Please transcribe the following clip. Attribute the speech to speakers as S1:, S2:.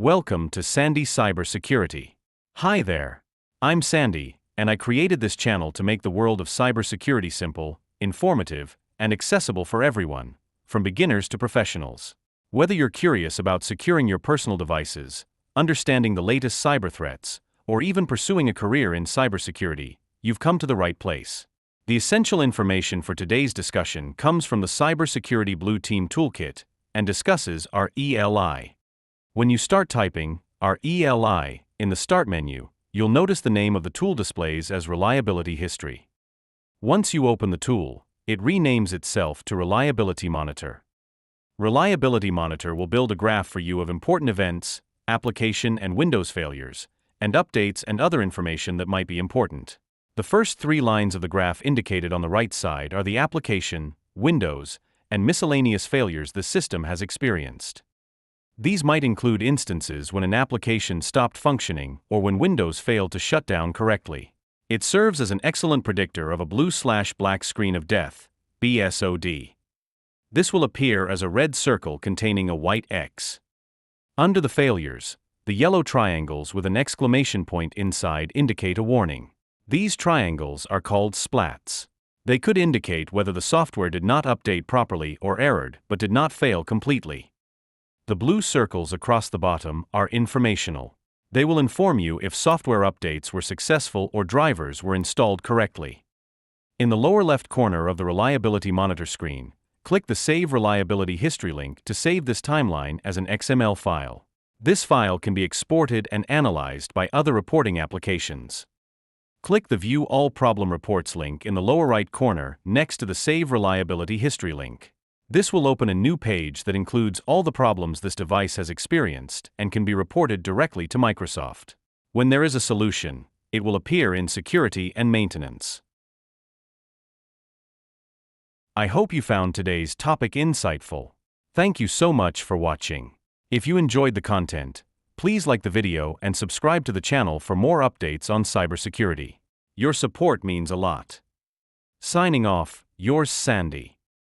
S1: Welcome to Sandy Cybersecurity. Hi there. I'm Sandy, and I created this channel to make the world of cybersecurity simple, informative, and accessible for everyone, from beginners to professionals. Whether you're curious about securing your personal devices, understanding the latest cyber threats, or even pursuing a career in cybersecurity, you've come to the right place. The essential information for today's discussion comes from the Cybersecurity Blue Team Toolkit and discusses our RELI. When you start typing RELI in the Start menu, you'll notice the name of the tool displays as Reliability History. Once you open the tool, it renames itself to Reliability Monitor. Reliability Monitor will build a graph for you of important events, application and Windows failures, and updates and other information that might be important. The first 3 lines of the graph indicated on the right side are the application, Windows, and miscellaneous failures the system has experienced. These might include instances when an application stopped functioning or when Windows failed to shut down correctly. It serves as an excellent predictor of a blue/black screen of death, BSOD. This will appear as a red circle containing a white X. Under the failures, the yellow triangles with an exclamation point inside indicate a warning. These triangles are called splats. They could indicate whether the software did not update properly or errored but did not fail completely. The blue circles across the bottom are informational. They will inform you if software updates were successful or drivers were installed correctly. In the lower left corner of the Reliability Monitor screen, click the Save Reliability History link to save this timeline as an XML file. This file can be exported and analyzed by other reporting applications. Click the View All Problem Reports link in the lower right corner next to the Save Reliability History link. This will open a new page that includes all the problems this device has experienced and can be reported directly to Microsoft. When there is a solution, it will appear in Security and Maintenance. I hope you found today's topic insightful. Thank you so much for watching. If you enjoyed the content, please like the video and subscribe to the channel for more updates on cybersecurity. Your support means a lot. Signing off, yours Sandy.